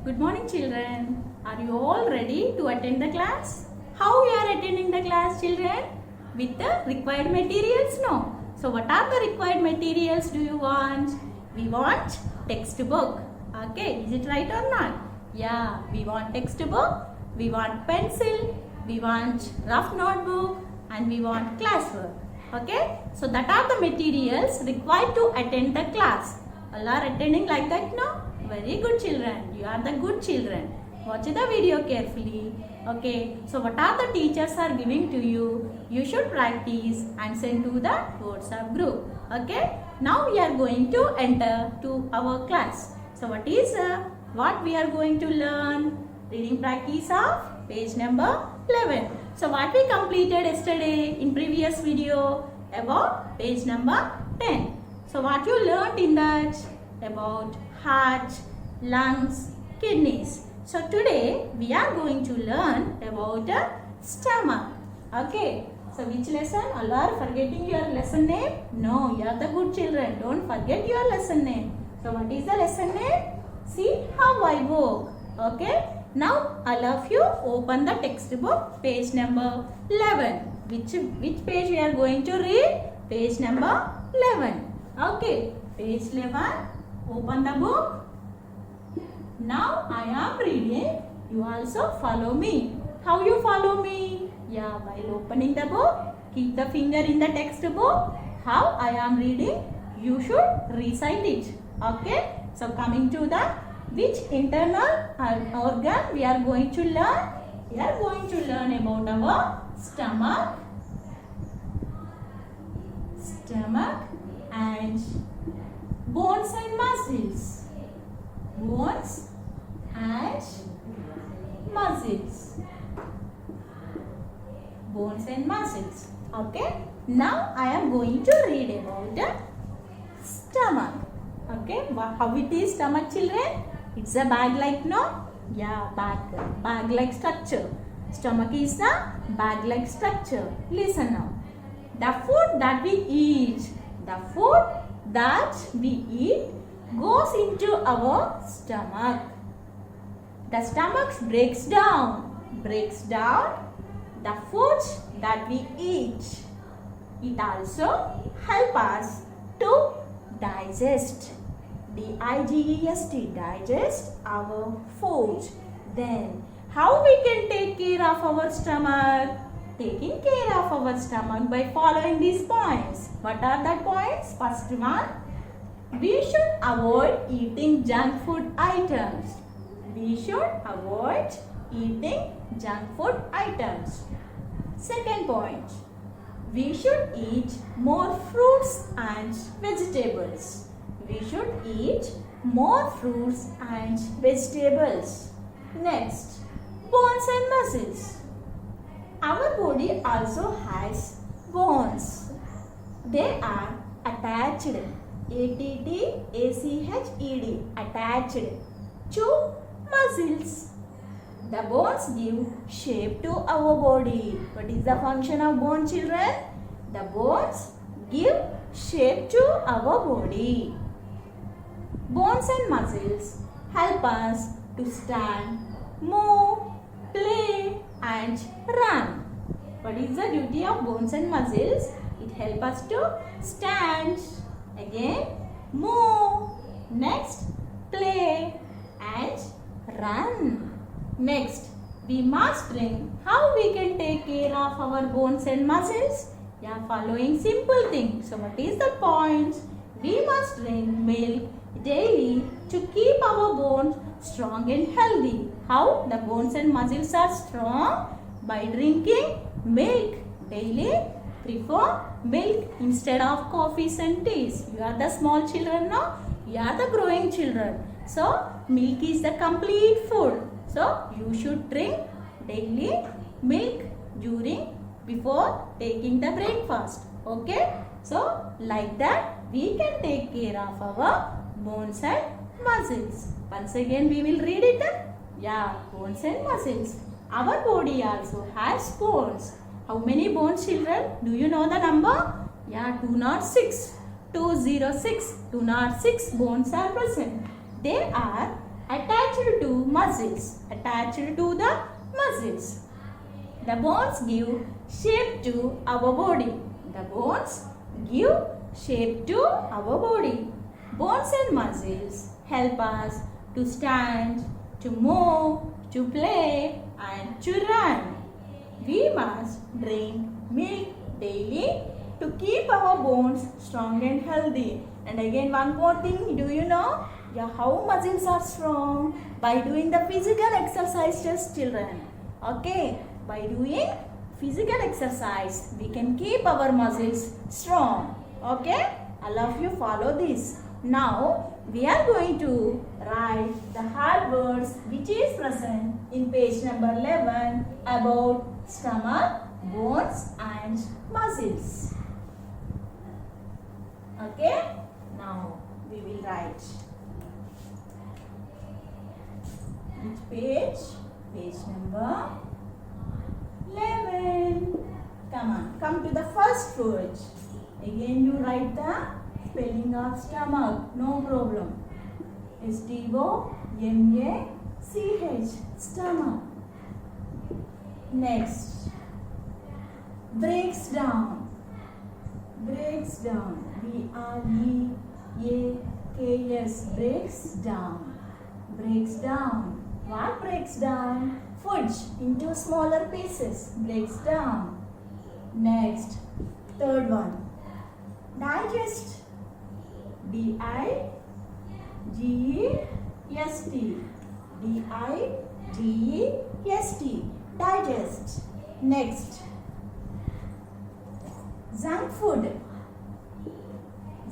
Good morning, children. Are you all ready to attend the class? How we are attending the class, children? With the required materials, no? So what are the required materials do you want? We want textbook. Okay, is it right or not? Yeah, we want textbook, we want pencil, we want rough notebook, and we want classwork. Okay, so that are the materials required to attend the class. All are attending like that, no? Very good, children. You are the good children. Watch the video carefully. Okay, so what are the teachers are giving to you? You should practice and send to the WhatsApp group. Okay, now we are going to enter to our class. So what we are going to learn? Reading practice of page number 11. So what we completed yesterday in previous video about page number 10. So what you learned in that? About heart, lungs, kidneys. So today we are going to learn about the stomach. Okay. So which lesson? All are forgetting your lesson name? No, you are the good children. Don't forget your lesson name. So what is the lesson name? See how I walk. Okay. Now all of you open the textbook, page number 11. Which page we are going to read? Page number 11. Okay. Page 11. Open the book. Now I am reading. You also follow me. How you follow me? Yeah, while opening the book, keep the finger in the textbook. How I am reading, you should recite it. Okay. So coming to the which internal organ we are going to learn? We are going to learn about our stomach. Stomach and bones and muscles. Bones and muscles. Bones and muscles. Okay. Now I am going to read about the stomach. Okay. How it is stomach, children? It's a bag like, no? Yeah, bag like structure. Stomach is the bag like structure. Listen now. The food that we eat. The food that we eat goes into our stomach. The stomach breaks down the food that we eat. It also helps us to digest. Digest our food. Then how we can take care of our stomach? Taking care of our stomach by following these points. What are the points? First one, we should avoid eating junk food items. We should avoid eating junk food items. Second point, we should eat more fruits and vegetables. We should eat more fruits and vegetables. Next, bones and muscles. Our body also has bones. They are attached, attached, attached to muscles. The bones give shape to our body. What is the function of bone, children? The bones give shape to our body. Bones and muscles help us to stand, move, play and run. What is the duty of bones and muscles? It helps us to stand, again move, next play and run. Next, we must drink. How we can take care of our bones and muscles? Yeah, following simple things. So what is the point? We must drink milk daily to keep our bones strong and healthy. How the bones and muscles are strong? By drinking milk daily. Prefer milk instead of coffees and teas. You are the small children now. You are the growing children. So milk is the complete food. So you should drink daily milk before taking the breakfast. Okay. So like that we can take care of our bones and muscles. Once again we will read it. Yeah, bones and muscles. Our body also has bones. How many bones, children? Do you know the number? Yeah, 206. 206 bones are present. They are attached to muscles. Attached to the muscles. The bones give shape to our body. The bones give shape to our body. Bones and muscles help us to stand, to move, to play and to run. We must drink milk daily to keep our bones strong and healthy. And again one more thing, do you know how muscles are strong? By doing the physical exercises, children. Okay, by doing physical exercise we can keep our muscles strong. Okay, all of you follow this. Now we are going to write the hard words which is present in page number 11 about stomach, bones and muscles. Okay, now we will write. Which page? Page number 11. Come on, come to the first word. Again you write the spelling of stomach, no problem. S-T-O-M-A-C-H, stomach. Next, breaks down. Breaks down. B-R-E-A-K-S, breaks down. Breaks down. What breaks down? Food into smaller pieces. Breaks down. Next, third one. Digest. D-I-G-E-S-T. D-I-G-E-S-T. Digest. Next. Junk food.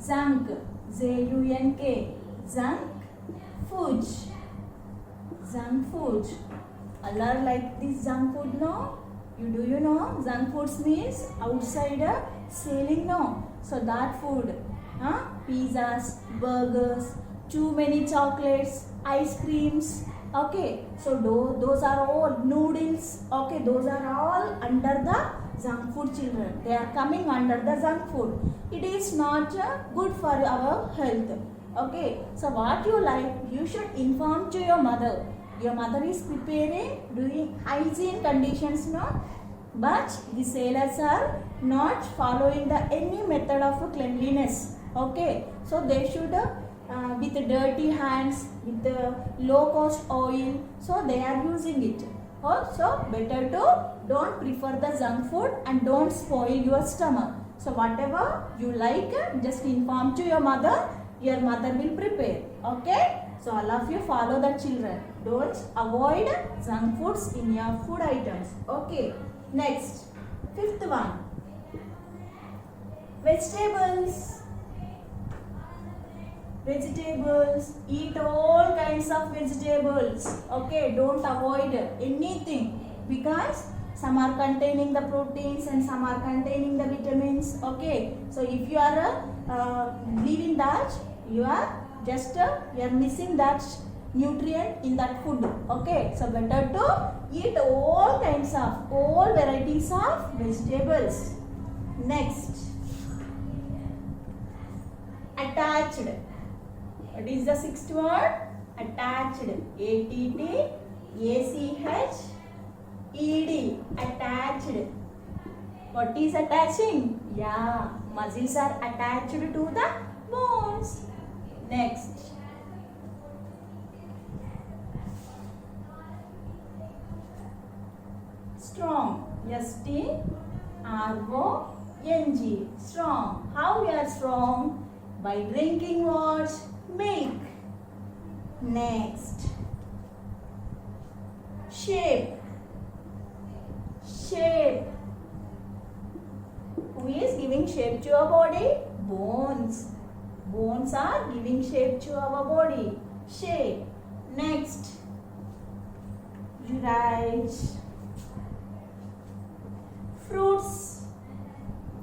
Junk. J-U-N-K. Junk food. Junk food. All are like this junk food, no? Do you know? Junk foods means outsider selling, no? So that food. Pizzas, burgers, too many chocolates, ice creams. Okay, so those are all noodles. Okay, those are all under the junk food, children. They are coming under the junk food. It is not good for our health. Okay, so what you like, you should inform to your mother. Your mother is preparing, doing hygiene conditions, no? But the sailors are not following the any method of cleanliness. Okay, so they should with dirty hands, with low cost oil, so they are using it. So better to don't prefer the junk food and don't spoil your stomach. So whatever you like, just inform to your mother will prepare. Okay, so all of you follow the children. Don't avoid junk foods in your food items. Okay, next, fifth one. Vegetables. Vegetables, eat all kinds of vegetables. Okay, don't avoid anything because some are containing the proteins and some are containing the vitamins. Okay, so if you are leaving that, you are just you are missing that nutrient in that food. Okay, so better to eat all varieties of vegetables. Next, attached. What is the sixth word? Attached. A-T-T-A-C-H-E-D. Attached. What is attaching? Yeah, muscles are attached to the bones. Next. Strong. S-T-R-O-N-G. Strong. How we are strong? By drinking what? Milk. Next. Shape. Shape. Who is giving shape to our body? Bones. Bones are giving shape to our body. Shape. Next. You write fruits.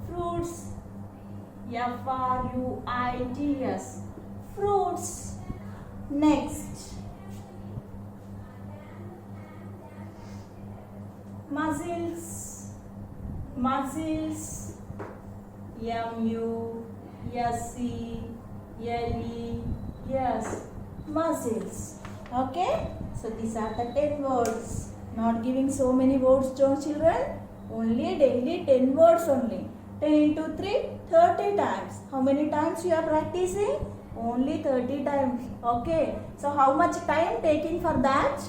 Fruits. F-R-U-I-T-S. Fruits. Next. Muscles. Muscles. M-U-S-C-L-E-S. Muscles. Okay, so these are the 10 words. Not giving so many words to children. Only daily 10 words only. 10 into 3, 30 times. How many times you are practicing? Only 30 times. Okay, so how much time taking for that?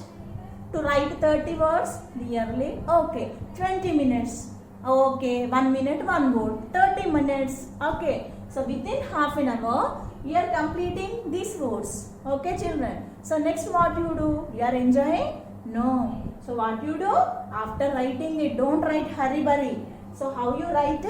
To write 30 words? Nearly. Okay, 20 minutes. Okay, 1 minute, 1 word. 30 minutes. Okay, so within half an hour, you are completing these words. Okay, children. So next what you do? You are enjoying? No. So what you do? After writing it, don't write hurry burry. So how you write?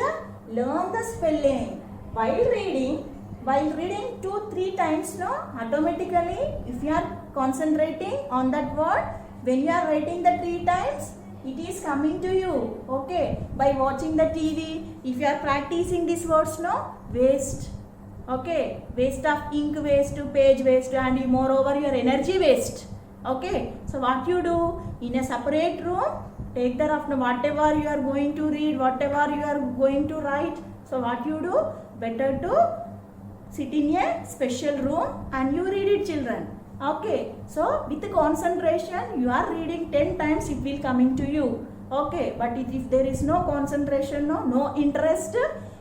Learn the spelling. While reading 2-3 times, no, automatically if you are concentrating on that word, when you are writing the 3 times, it is coming to you. Okay, by watching the TV, if you are practicing these words, no, waste. Okay, waste of ink waste, page waste, and moreover your energy waste. Okay, so what you do? In a separate room, take the rough, whatever you are going to read, whatever you are going to write. So what you do? Better to sit in a special room and you read it, children. Okay, so with the concentration, you are reading 10 times, it will coming to you. Okay, but if there is no concentration, no interest,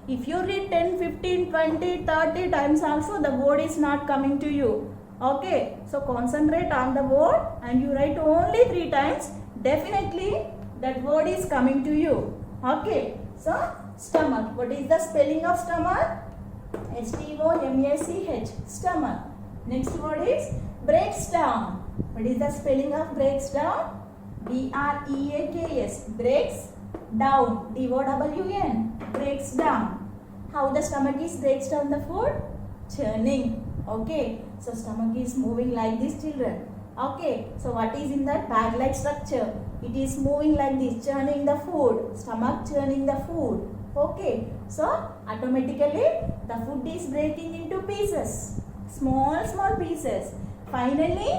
if you read 10, 15, 20, 30 times also, the word is not coming to you. Okay, so concentrate on the word and you write only 3 times, definitely that word is coming to you. Okay, so stomach. What is the spelling of stomach? S-T-O-M-A-C-H, stomach. Next word is breaks down. What is the spelling of breaks down? B-R-E-A-K-S, breaks down, D-O-W-N, breaks down. How the stomach is breaks down the food? Churning. Okay, so stomach is moving like this, children. Okay, so what is in that bag-like structure? It is moving like this, churning the food, stomach churning the food. Okay, so automatically the food is breaking into pieces, small pieces. Finally,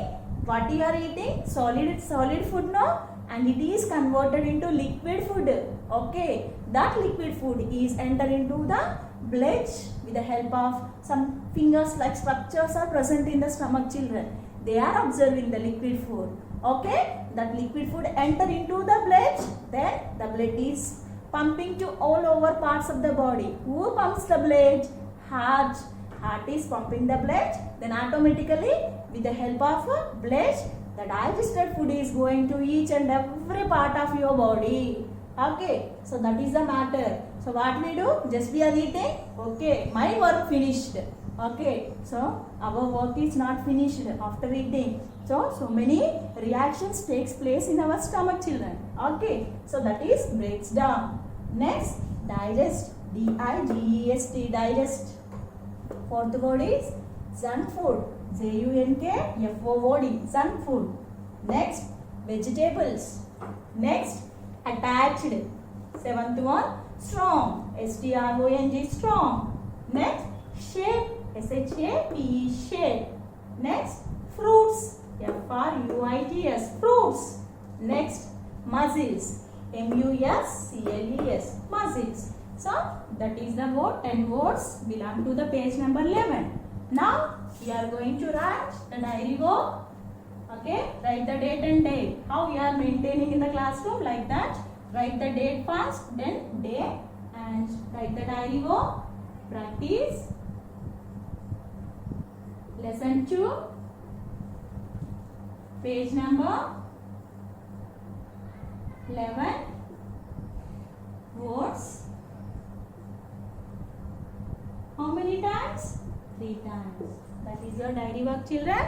what you are eating? Solid food, no? And it is converted into liquid food. Okay, that liquid food is entered into the blood with the help of some fingers like structures are present in the stomach, children. They are observing the liquid food. Okay, that liquid food enter into the blood, then the blood is pumping to all over parts of the body. Who pumps the blood? Heart. Heart is pumping the blood, then automatically with the help of blood, the digested food is going to each and every part of your body. Okay, so that is the matter. So what we do? Just we are eating. Okay, my work finished. Okay, so our work is not finished after eating. So many reactions takes place in our stomach, children. Okay, so that is breaks down. Next, digest. D-I-G-E-S-T, digest. Fourth word is junk food. J-U-N-K-F-O-O-D, junk food. Next, vegetables. Next, attached. Seventh one, strong. S-T-R-O-N-G, strong. Next, shape. S-H-A-P-E, shape. Next, fruits. F-R-U-I-T-S, fruits. Next, muscles. M-U-S-C-L-E-S, muscles. So, that is the word. 10 words belong to the page number 11. Now, we are going to write the diary work. Okay, write the date and date. How we are maintaining in the classroom, like that. Write the date first, then day, and write the diary work. Practice. Lesson 2. Page number 11. Words. How many times? 3 times. That is your diary work, children.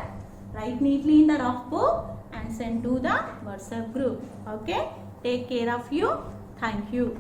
Write neatly in the rough book and send to the WhatsApp group. Okay. Take care of you. Thank you.